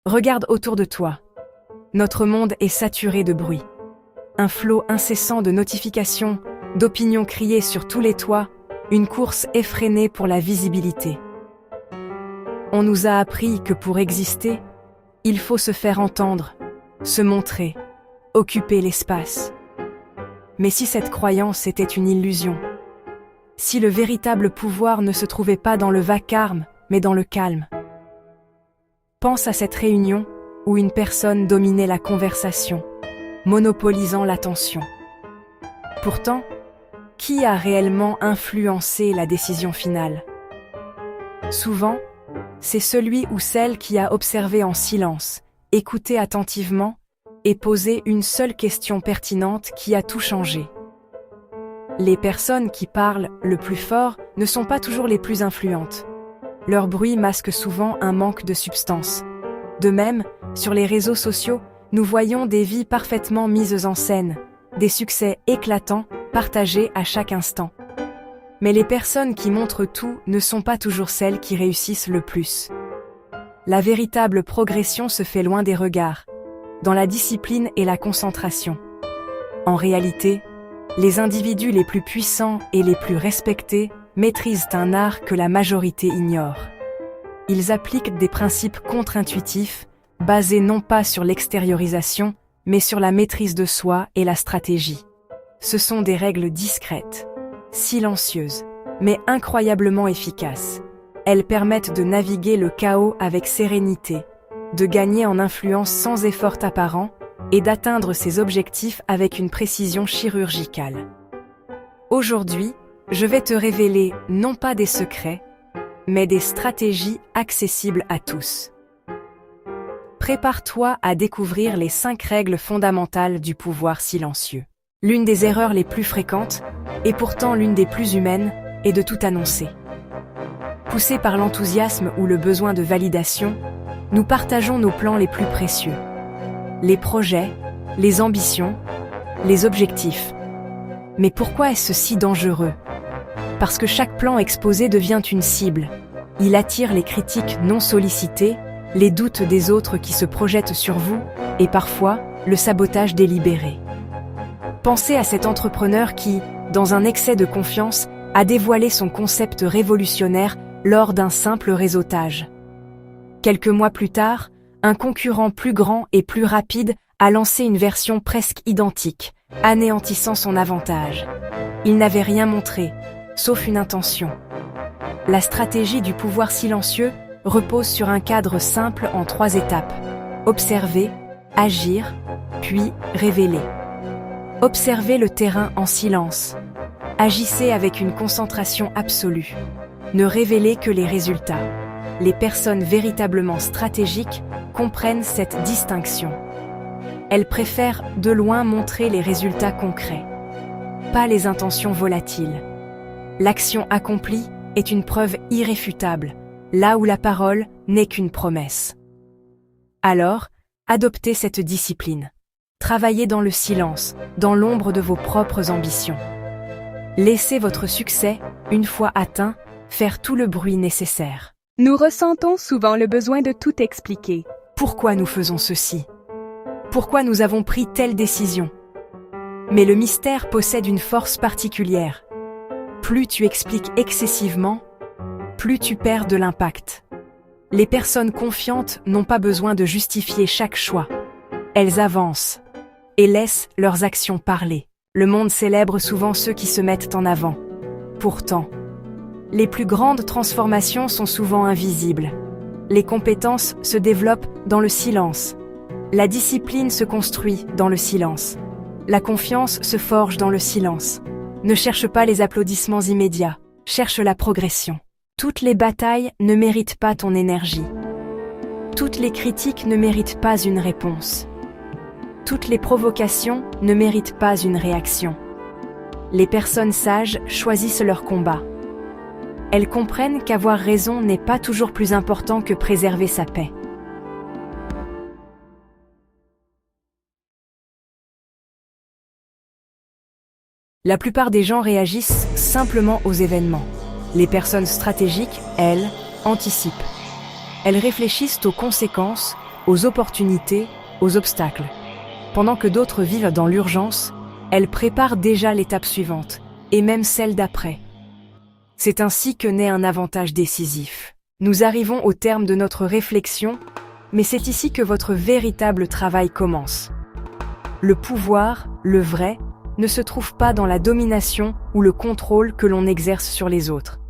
Regarde autour de toi. Notre monde est saturé de bruit. Un flot incessant de notifications, d'opinions criées sur tous les toits, une course effrénée pour la visibilité. On nous a appris que pour exister, il faut se faire entendre, se montrer, occuper l'espace. Mais si cette croyance était une illusion, si le véritable pouvoir ne se trouvait pas dans le vacarme, mais dans le calme. Pense à cette réunion où une personne dominait la conversation, monopolisant l'attention. Pourtant, qui a réellement influencé la décision finale? Souvent, c'est celui ou celle qui a observé en silence, écouté attentivement et posé une seule question pertinente qui a tout changé. Les personnes qui parlent le plus fort ne sont pas toujours les plus influentes. Leur bruit masque souvent un manque de substance. De même, sur les réseaux sociaux, nous voyons des vies parfaitement mises en scène, des succès éclatants partagés à chaque instant. Mais les personnes qui montrent tout ne sont pas toujours celles qui réussissent le plus. La véritable progression se fait loin des regards, dans la discipline et la concentration. En réalité, les individus les plus puissants et les plus respectés maîtrisent un art que la majorité ignore. Ils appliquent des principes contre-intuitifs, basés non pas sur l'extériorisation, mais sur la maîtrise de soi et la stratégie. Ce sont des règles discrètes, silencieuses, mais incroyablement efficaces. Elles permettent de naviguer le chaos avec sérénité, de gagner en influence sans effort apparent et d'atteindre ses objectifs avec une précision chirurgicale. Aujourd'hui, je vais te révéler non pas des secrets, mais des stratégies accessibles à tous. Prépare-toi à découvrir les 5 règles fondamentales du pouvoir silencieux. L'une des erreurs les plus fréquentes, et pourtant l'une des plus humaines, est de tout annoncer. Poussés par l'enthousiasme ou le besoin de validation, nous partageons nos plans les plus précieux. Les projets, les ambitions, les objectifs. Mais pourquoi est-ce si dangereux ? Parce que chaque plan exposé devient une cible. Il attire les critiques non sollicitées, les doutes des autres qui se projettent sur vous, et parfois, le sabotage délibéré. Pensez à cet entrepreneur qui, dans un excès de confiance, a dévoilé son concept révolutionnaire lors d'un simple réseautage. Quelques mois plus tard, un concurrent plus grand et plus rapide a lancé une version presque identique, anéantissant son avantage. Il n'avait rien montré, sauf une intention. La stratégie du pouvoir silencieux repose sur un cadre simple en 3 étapes. Observer, agir, puis révéler. Observez le terrain en silence. Agissez avec une concentration absolue. Ne révélez que les résultats. Les personnes véritablement stratégiques comprennent cette distinction. Elles préfèrent de loin montrer les résultats concrets, pas les intentions volatiles. L'action accomplie est une preuve irréfutable, là où la parole n'est qu'une promesse. Alors, adoptez cette discipline. Travaillez dans le silence, dans l'ombre de vos propres ambitions. Laissez votre succès, une fois atteint, faire tout le bruit nécessaire. Nous ressentons souvent le besoin de tout expliquer. Pourquoi nous faisons ceci? Pourquoi nous avons pris telle décision? Mais le mystère possède une force particulière. Plus tu expliques excessivement, plus tu perds de l'impact. Les personnes confiantes n'ont pas besoin de justifier chaque choix. Elles avancent et laissent leurs actions parler. Le monde célèbre souvent ceux qui se mettent en avant. Pourtant, les plus grandes transformations sont souvent invisibles. Les compétences se développent dans le silence. La discipline se construit dans le silence. La confiance se forge dans le silence. Ne cherche pas les applaudissements immédiats, cherche la progression. Toutes les batailles ne méritent pas ton énergie. Toutes les critiques ne méritent pas une réponse. Toutes les provocations ne méritent pas une réaction. Les personnes sages choisissent leur combat. Elles comprennent qu'avoir raison n'est pas toujours plus important que préserver sa paix. La plupart des gens réagissent simplement aux événements. Les personnes stratégiques, elles, anticipent. Elles réfléchissent aux conséquences, aux opportunités, aux obstacles. Pendant que d'autres vivent dans l'urgence, elle prépare déjà l'étape suivante, et même celle d'après. C'est ainsi que naît un avantage décisif. Nous arrivons au terme de notre réflexion, mais c'est ici que votre véritable travail commence. Le pouvoir, le vrai, ne se trouve pas dans la domination ou le contrôle que l'on exerce sur les autres.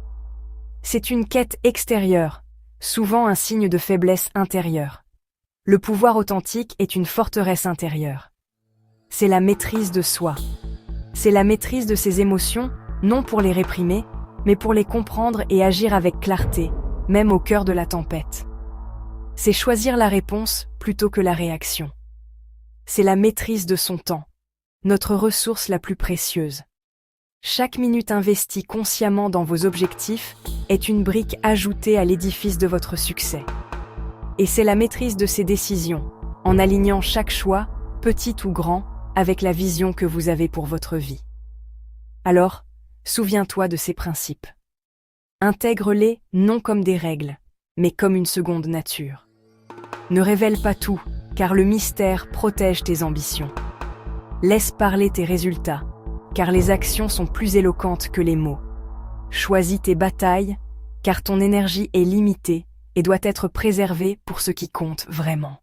C'est une quête extérieure, souvent un signe de faiblesse intérieure. Le pouvoir authentique est une forteresse intérieure. C'est la maîtrise de soi. C'est la maîtrise de ses émotions, non pour les réprimer, mais pour les comprendre et agir avec clarté, même au cœur de la tempête. C'est choisir la réponse plutôt que la réaction. C'est la maîtrise de son temps, notre ressource la plus précieuse. Chaque minute investie consciemment dans vos objectifs est une brique ajoutée à l'édifice de votre succès. Et c'est la maîtrise de ses décisions, en alignant chaque choix, petit ou grand, avec la vision que vous avez pour votre vie. Alors, souviens-toi de ces principes. Intègre-les non comme des règles, mais comme une seconde nature. Ne révèle pas tout, car le mystère protège tes ambitions. Laisse parler tes résultats, car les actions sont plus éloquentes que les mots. Choisis tes batailles, car ton énergie est limitée et doit être préservée pour ce qui compte vraiment.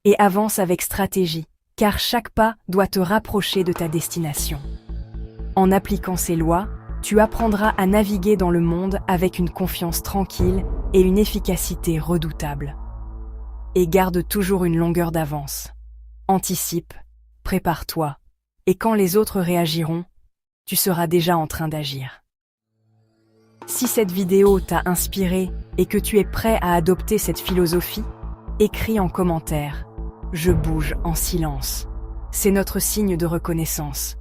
Et avance avec stratégie, car chaque pas doit te rapprocher de ta destination. En appliquant ces lois, tu apprendras à naviguer dans le monde avec une confiance tranquille et une efficacité redoutable. Et garde toujours une longueur d'avance. Anticipe, prépare-toi, et quand les autres réagiront, tu seras déjà en train d'agir. Si cette vidéo t'a inspiré et que tu es prêt à adopter cette philosophie, écris en commentaire « Je bouge en silence ». C'est notre signe de reconnaissance.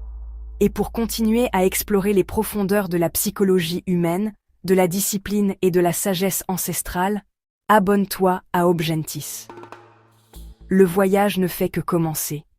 Et pour continuer à explorer les profondeurs de la psychologie humaine, de la discipline et de la sagesse ancestrale, abonne-toi à Obgentis. Le voyage ne fait que commencer.